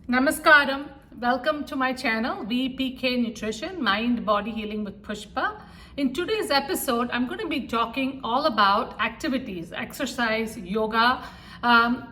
Namaskaram. Welcome to my channel, VPK Nutrition, Mind Body Healing with Pushpa. In today's episode, I'm going to be talking all about activities, exercise, yoga. A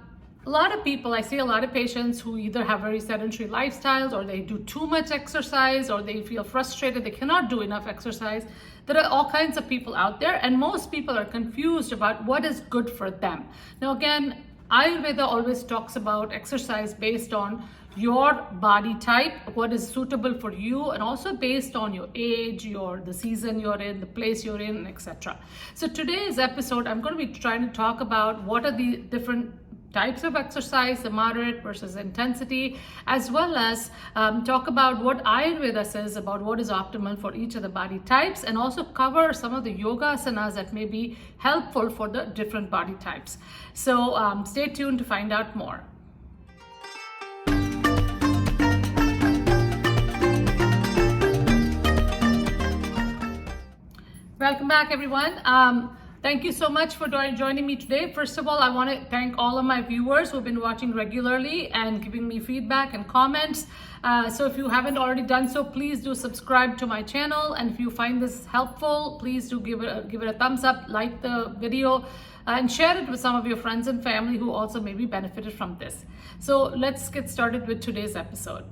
lot of people, I see a lot of patients who either have very sedentary lifestyles or they do too much exercise or they feel frustrated, they cannot do enough exercise. There are all kinds of people out there and most people are confused about what is good for them. Now again, Ayurveda always talks about exercise based on your body type, what is suitable for you, and also based on your age, the season you're in, the place you're in, etc. So today's episode, I'm going to be trying to talk about what are the different types of exercise, the moderate versus intensity, as well as talk about what Ayurveda says about what is optimal for each of the body types, and also cover some of the Yogasanas that may be helpful for the different body types. So stay tuned to find out more. Welcome back, everyone. Thank you so much for joining me today. First of all, I want to thank all of my viewers who've been watching regularly and giving me feedback and comments. So if you haven't already done so, please do subscribe to my channel. And if you find this helpful, please do give it a thumbs up, like the video, and share it with some of your friends and family who also maybe benefited from this. So let's get started with today's episode.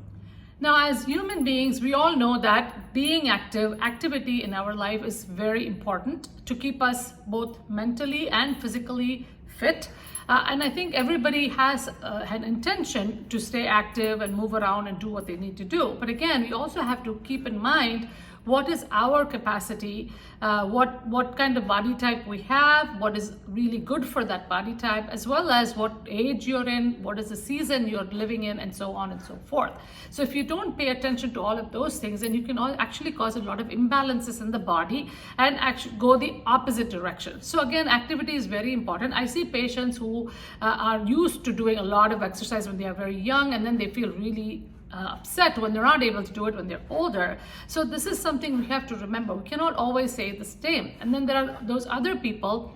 Now, as human beings, we all know that being activity in our life is very important to keep us both mentally and physically fit. And I think everybody has an intention to stay active and move around and do what they need to do. But again, we also have to keep in mind what is our capacity, what kind of body type we have, what is really good for that body type, as well as what age you're in, what is the season you're living in, and so on and so forth. So if you don't pay attention to all of those things, then you can actually cause a lot of imbalances in the body and actually go the opposite direction. So again, activity is very important. I see patients who are used to doing a lot of exercise when they are very young, and then they feel really upset when they're not able to do it when they're older. So this is something we have to remember. We cannot always say the same. And then there are those other people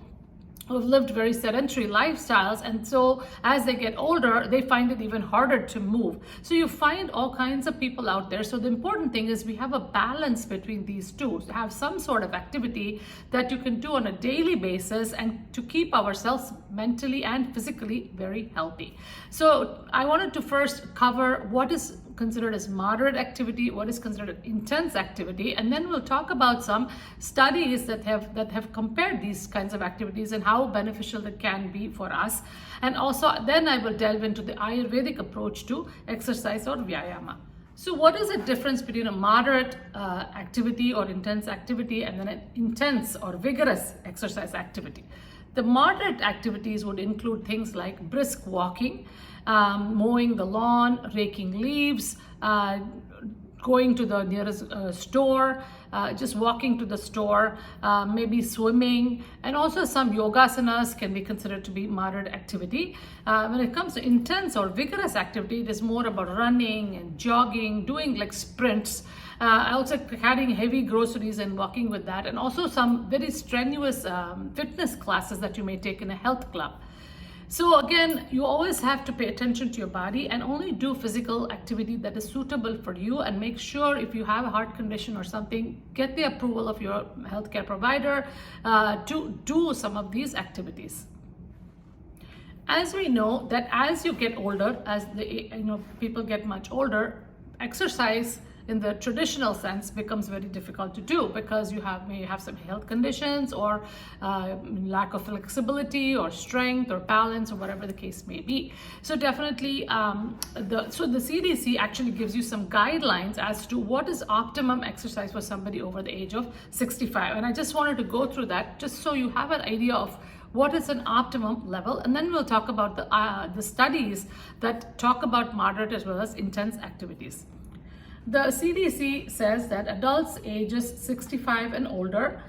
who have lived very sedentary lifestyles, and so as they get older, they find it even harder to move. So you find all kinds of people out there. So the important thing is we have a balance between these two, to have some sort of activity that you can do on a daily basis and to keep ourselves mentally and physically very healthy. So I wanted to first cover what is considered as moderate activity, what is considered intense activity, and then we'll talk about some studies that have compared these kinds of activities and how beneficial it can be for us. And also then I will delve into the Ayurvedic approach to exercise or Vyayama. So what is the difference between a moderate activity or intense activity and then an intense or vigorous exercise activity? The moderate activities would include things like brisk walking, mowing the lawn, raking leaves, going to the nearest store, just walking to the store, maybe swimming, and also some yogasanas can be considered to be moderate activity. When it comes to intense or vigorous activity, it is more about running and jogging, doing like sprints, also carrying heavy groceries and walking with that, and also some very strenuous fitness classes that you may take in a health club. So again, you always have to pay attention to your body and only do physical activity that is suitable for you, and make sure if you have a heart condition or something, get the approval of your healthcare provider to do some of these activities. As we know that as you get older, as people get much older, exercise in the traditional sense becomes very difficult to do because you may have some health conditions or lack of flexibility or strength or balance or whatever the case may be. So definitely the CDC actually gives you some guidelines as to what is optimum exercise for somebody over the age of 65, and I just wanted to go through that just so you have an idea of what is an optimum level, and then we'll talk about the studies that talk about moderate as well as intense activities. The CDC says that adults ages 65 and older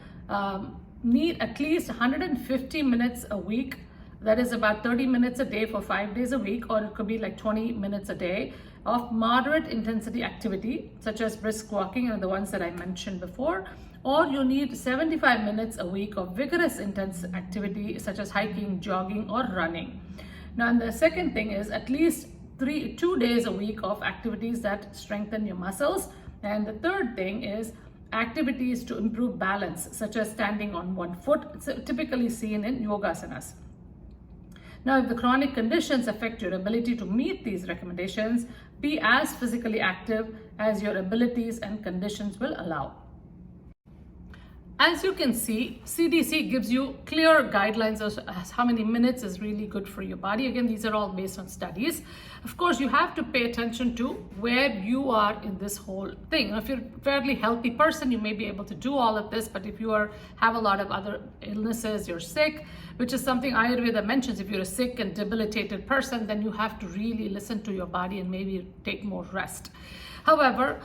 need at least 150 minutes a week. That is about 30 minutes a day for 5 days a week, or it could be like 20 minutes a day of moderate intensity activity, such as brisk walking and the ones that I mentioned before. Or you need 75 minutes a week of vigorous intense activity, such as hiking, jogging, or running. Now, and the second thing is at least 2 days a week of activities that strengthen your muscles. And the third thing is activities to improve balance, such as standing on one foot. It's typically seen in Yogasanas. Now, if the chronic conditions affect your ability to meet these recommendations, be as physically active as your abilities and conditions will allow. As you can see, CDC gives you clear guidelines as how many minutes is really good for your body. Again, these are all based on studies. Of course, you have to pay attention to where you are in this whole thing. If you're a fairly healthy person, you may be able to do all of this, but if you have a lot of other illnesses, you're sick, which is something Ayurveda mentions. If you're a sick and debilitated person, then you have to really listen to your body and maybe take more rest. However,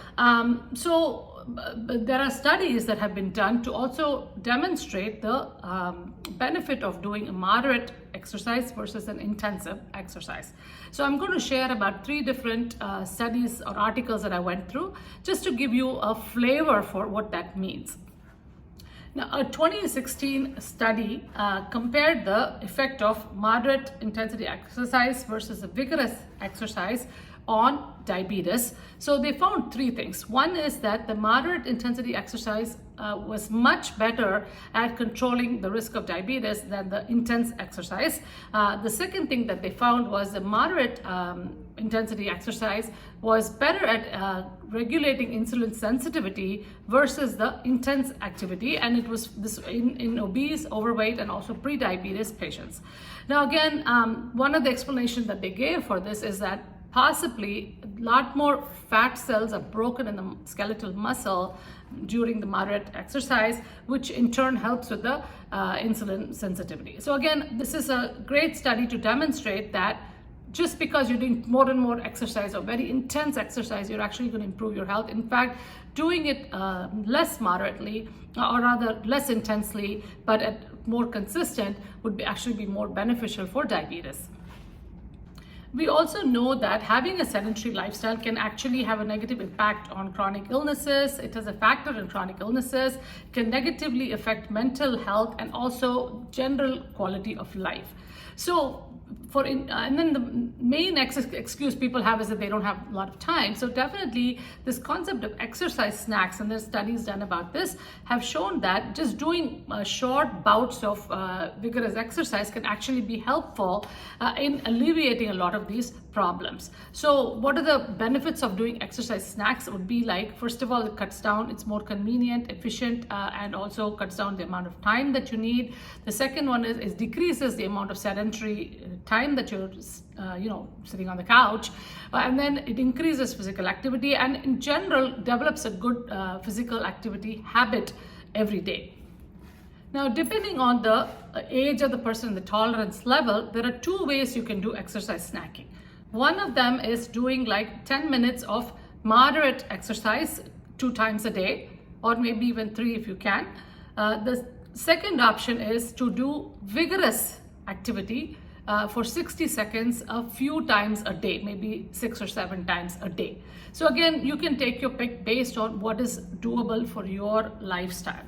there are studies that have been done to also demonstrate the benefit of doing a moderate exercise versus an intensive exercise. So I'm going to share about 3 different studies or articles that I went through just to give you a flavor for what that means. Now, a 2016 study compared the effect of moderate intensity exercise versus a vigorous exercise on diabetes. So they found 3 things. One is that the moderate intensity exercise was much better at controlling the risk of diabetes than the intense exercise. The second thing that they found was the moderate intensity exercise was better at regulating insulin sensitivity versus the intense activity, and it was this in obese, overweight, and also pre-diabetes patients. Now again, one of the explanations that they gave for this is that possibly a lot more fat cells are broken in the skeletal muscle during the moderate exercise, which in turn helps with the insulin sensitivity. So again, this is a great study to demonstrate that just because you're doing more and more exercise or very intense exercise, you're actually going to improve your health. In fact, doing it less moderately, or rather less intensely, but more consistent, would actually be more beneficial for diabetes. We also know that having a sedentary lifestyle can actually have a negative impact on chronic illnesses. It is a factor in chronic illnesses, can negatively affect mental health and also general quality of life. So and then the main excuse people have is that they don't have a lot of time. So definitely this concept of exercise snacks, and there's studies done about this, have shown that just doing short bouts of vigorous exercise can actually be helpful in alleviating a lot of these problems. So what are the benefits of doing exercise snacks? It would be like, first of all, it cuts down, it's more convenient, efficient, and also cuts down the amount of time that you need. The second one is decreases the amount of sedentary time that you're sitting on the couch, and then it increases physical activity and in general develops a good physical activity habit every day. Now, depending on the age of the person, the tolerance level, there are 2 ways you can do exercise snacking. One of them is doing like 10 minutes of moderate exercise 2 times a day, or maybe even 3 if you can. The second option is to do vigorous activity for 60 seconds a few times a day, maybe 6 or 7 times a day. So again, you can take your pick based on what is doable for your lifestyle.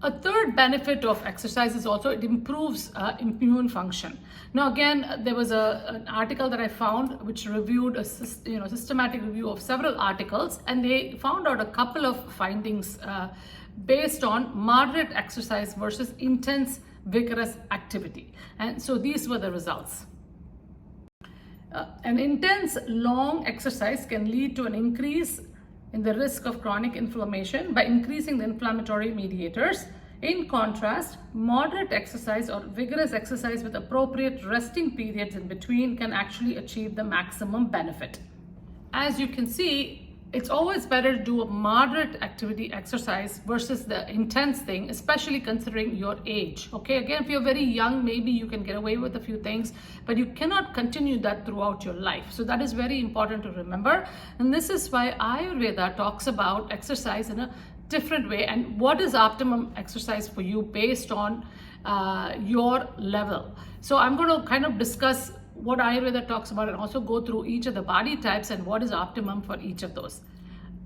A third benefit of exercise is also it improves immune function. Now again, there was an article that I found which reviewed a systematic review of several articles, and they found out a couple of findings based on moderate exercise versus intense vigorous activity. And so these were the results. An intense long exercise can lead to an increase in the risk of chronic inflammation by increasing the inflammatory mediators. In contrast, moderate exercise or vigorous exercise with appropriate resting periods in between can actually achieve the maximum benefit. As you can see, it's always better to do a moderate activity exercise versus the intense thing, especially considering your age. Okay, again, if you're very young, maybe you can get away with a few things, but you cannot continue that throughout your life. So that is very important to remember. And this is why Ayurveda talks about exercise in a different way and what is optimum exercise for you based on your level. So I'm going to kind of discuss what Ayurveda talks about and also go through each of the body types and what is optimum for each of those.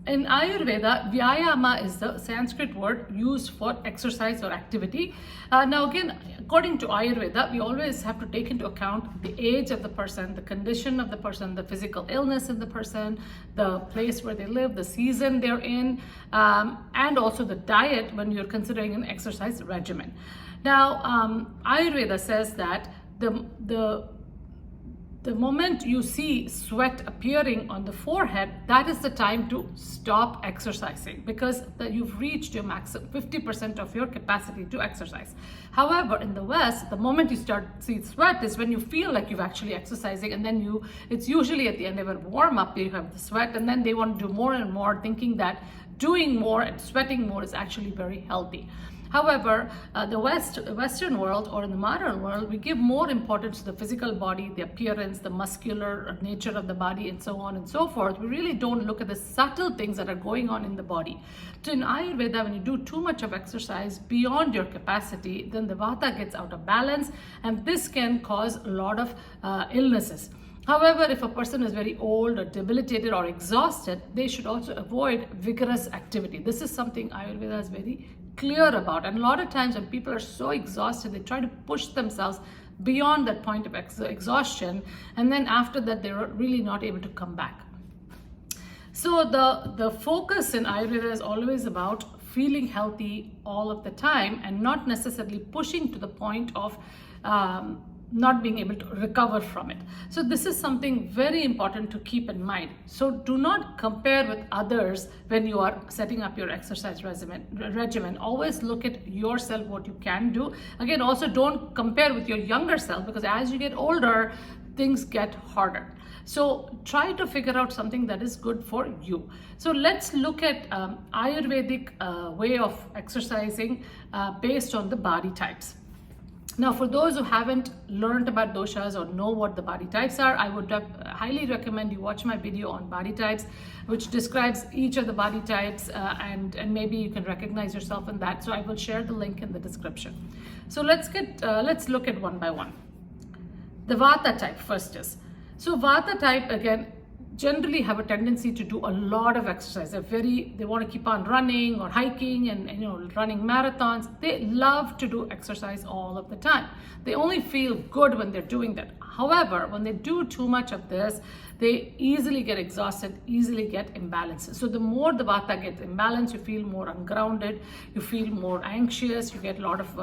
In Ayurveda, Vyayama is the Sanskrit word used for exercise or activity. Now again, according to Ayurveda, we always have to take into account the age of the person, the condition of the person, the physical illness in the person, the place where they live, the season they're in, and also the diet when you're considering an exercise regimen. Now, Ayurveda says that the moment you see sweat appearing on the forehead, that is the time to stop exercising, because you've reached your maximum 50% of your capacity to exercise. However, in the West, the moment you start see sweat is when you feel like you've actually exercising, and then it's usually at the end of a warm up, you have the sweat, and then they want to do more and more, thinking that doing more and sweating more is actually very healthy. However, the Western world, or in the modern world, we give more importance to the physical body, the appearance, the muscular nature of the body, and so on and so forth. We really don't look at the subtle things that are going on in the body. So in Ayurveda, when you do too much of exercise beyond your capacity, then the Vata gets out of balance, and this can cause a lot of illnesses. However, if a person is very old or debilitated or exhausted, they should also avoid vigorous activity. This is something Ayurveda is very clear about. And a lot of times when people are so exhausted, they try to push themselves beyond that point of exhaustion. And then after that, they're really not able to come back. So the focus in Ayurveda is always about feeling healthy all of the time, and not necessarily pushing to the point of not being able to recover from it. So this is something very important to keep in mind. So do not compare with others when you are setting up your exercise regimen. Always look at yourself, what you can do. Again, also don't compare with your younger self, because as you get older, things get harder. So try to figure out something that is good for you. So let's look at Ayurvedic way of exercising based on the body types. Now, for those who haven't learned about doshas or know what the body types are, I would highly recommend you watch my video on body types, which describes each of the body types, and maybe you can recognize yourself in that. So I will share the link in the description. So let's look at one by one. The Vata type first is. So Vata type, again, generally have a tendency to do a lot of exercise. They want to keep on running or hiking and running marathons. They love to do exercise all of the time. They only feel good when they're doing that. However, when they do too much of this, they easily get exhausted, easily get imbalanced. So the more the Vata gets imbalanced, you feel more ungrounded, you feel more anxious, you get a lot of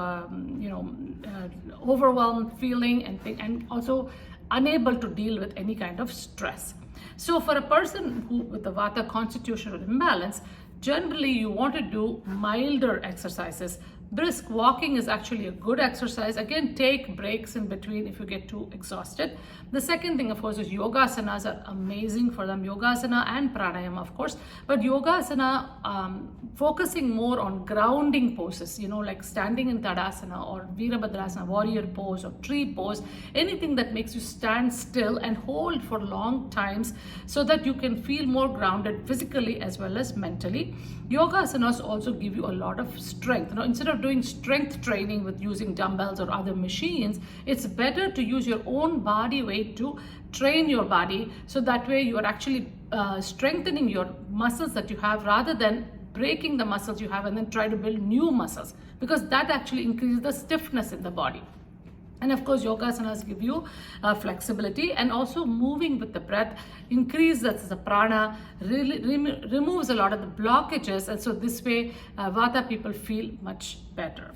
overwhelmed feeling, and also unable to deal with any kind of stress. So for a person with a Vata constitutional imbalance, generally you want to do milder exercises. Brisk walking is actually a good exercise. Again, take breaks in between if you get too exhausted. The second thing, of course, is Yogasanas are amazing for them. Yogasana and Pranayama, of course. But Yogasana, focusing more on grounding poses, like standing in Tadasana or Virabhadrasana, warrior pose or tree pose, anything that makes you stand still and hold for long times so that you can feel more grounded physically as well as mentally. Yogasanas also give you a lot of strength. Instead of doing strength training with using dumbbells or other machines, it's better to use your own body weight to train your body, so that way you are actually strengthening your muscles that you have, rather than breaking the muscles you have and then try to build new muscles, because that actually increases the stiffness in the body. And of course, Yogasanas give you flexibility, and also moving with the breath increases the prana, really removes a lot of the blockages, and so this way Vata people feel much better.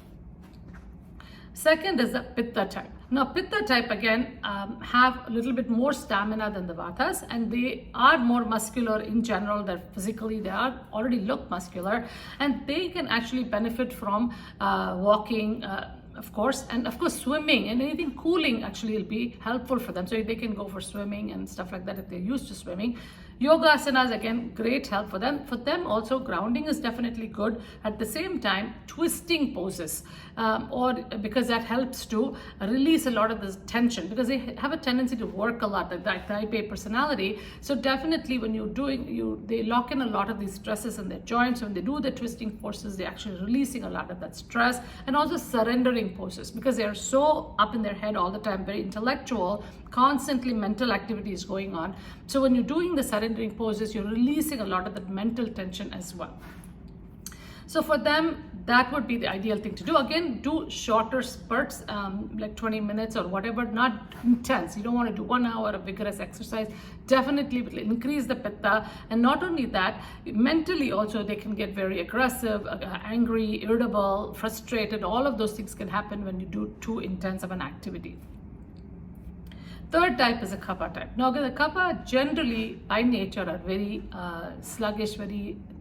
Second is the Pitta type. Now Pitta type again have a little bit more stamina than the Vatas, and they are more muscular in general. That physically they already look muscular, and they can actually benefit from walking, of course, and of course swimming, and anything cooling actually will be helpful for them. So they can go for swimming and stuff like that if they're used to swimming. Yogasanas, again, great help for them. For them also, grounding is definitely good. At the same time, twisting poses, or because that helps to release a lot of this tension, because they have a tendency to work a lot, that type A personality. So definitely when you're doing, they lock in a lot of these stresses in their joints. When they do the twisting poses, they're actually releasing a lot of that stress, and also surrendering poses, because they're so up in their head all the time, very intellectual. constantly mental activity is going on. So when you're doing the surrendering poses, you're releasing a lot of that mental tension as well. So for them, that would be the ideal thing to do. Again, do shorter spurts, like 20 minutes or whatever, not intense. You don't want to do 1 hour of vigorous exercise. Definitely will increase the pitta. And not only that, mentally also they can get very aggressive, angry, irritable, frustrated. All of those things can happen when you do too intense of an activity. Third type is a kapha type. Now, the kapha generally by nature are very sluggish,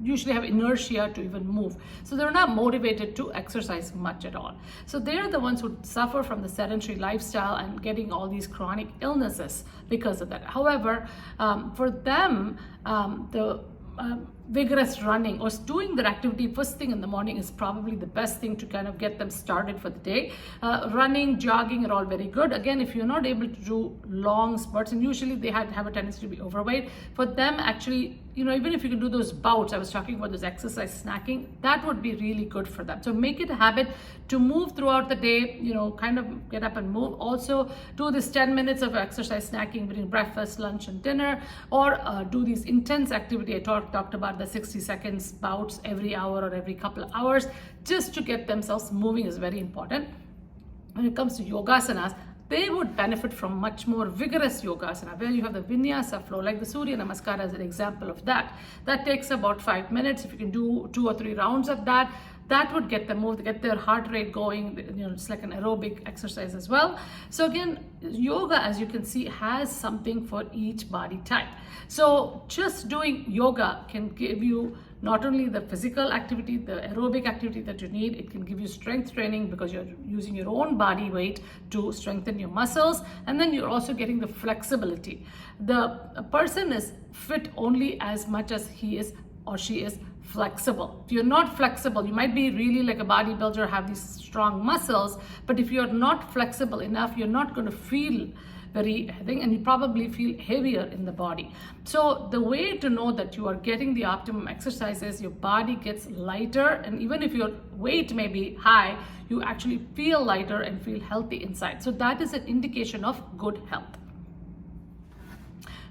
usually have inertia to even move. So they're not motivated to exercise much at all. So they're the ones who suffer from the sedentary lifestyle and getting all these chronic illnesses because of that. However, for them, vigorous running or doing their activity first thing in the morning is probably the best thing to kind of get them started for the day. Running, jogging are all very good. Again, if you're not able to do long spurts, and usually they have a tendency to be overweight, for them actually, even if you can do those bouts, I was talking about those exercise snacking, that would be really good for them. So make it a habit to move throughout the day, kind of get up and move. Also do this 10 minutes of exercise snacking between breakfast, lunch and dinner, or do these intense activity. I talked about the 60 seconds bouts every hour or every couple of hours, just to get themselves moving is very important. When it comes to yogasanas, they would benefit from much more vigorous yogasana, where you have the vinyasa flow, like the Surya Namaskara is an example of that. That takes about 5 minutes. If you can do 2 or 3 rounds of that, that would get them moved, get their heart rate going. It's like an aerobic exercise as well. So again, yoga, as you can see, has something for each body type. So just doing yoga can give you not only the physical activity, the aerobic activity that you need, it can give you strength training because you're using your own body weight to strengthen your muscles, and then you're also getting the flexibility. The person is fit only as much as he is or she is flexible. If you're not flexible, you might be really like a bodybuilder, have these strong muscles, but if you're not flexible enough, you're not going to feel very heavy, and you probably feel heavier in the body. So the way to know that you are getting the optimum exercise is your body gets lighter, and even if your weight may be high, you actually feel lighter and feel healthy inside. So that is an indication of good health.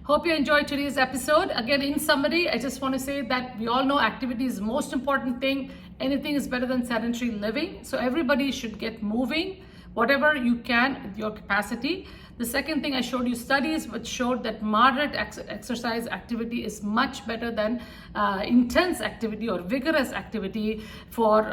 Hope you enjoyed today's episode. Again, in summary, I just want to say that we all know activity is the most important thing. Anything is better than sedentary living. So everybody should get moving, whatever you can with your capacity. The second thing, I showed you studies which showed that moderate exercise activity is much better than intense activity or vigorous activity for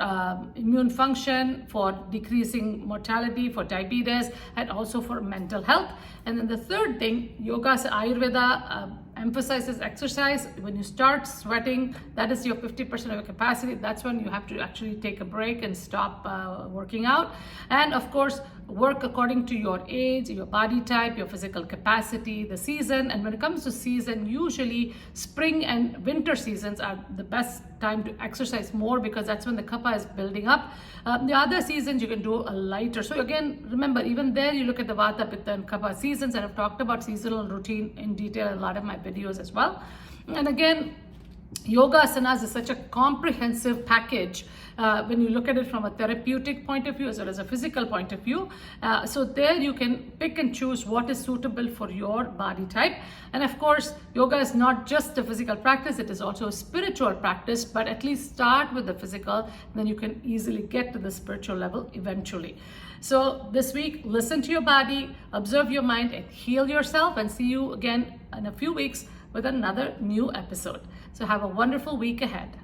immune function, for decreasing mortality, for diabetes, and also for mental health. And then the third thing, Ayurveda emphasizes exercise. When you start sweating, that is your 50% of your capacity. That's when you have to actually take a break and stop working out. And of course, work according to your age, your body type, your physical capacity, the season. And when it comes to season, usually spring and winter seasons are the best time to exercise more, because that's when the kapha is building up. The other seasons you can do a lighter. So again, remember, even there you look at the vata, pitta and kapha seasons, and I've talked about seasonal routine in detail in a lot of my videos as well. And again, Yogasanas is such a comprehensive package when you look at it from a therapeutic point of view as well as a physical point of view. So there you can pick and choose what is suitable for your body type. And of course, yoga is not just a physical practice, it is also a spiritual practice, but at least start with the physical, then you can easily get to the spiritual level eventually. So this week, listen to your body, observe your mind, and heal yourself, and see you again in a few weeks with another new episode. So have a wonderful week ahead.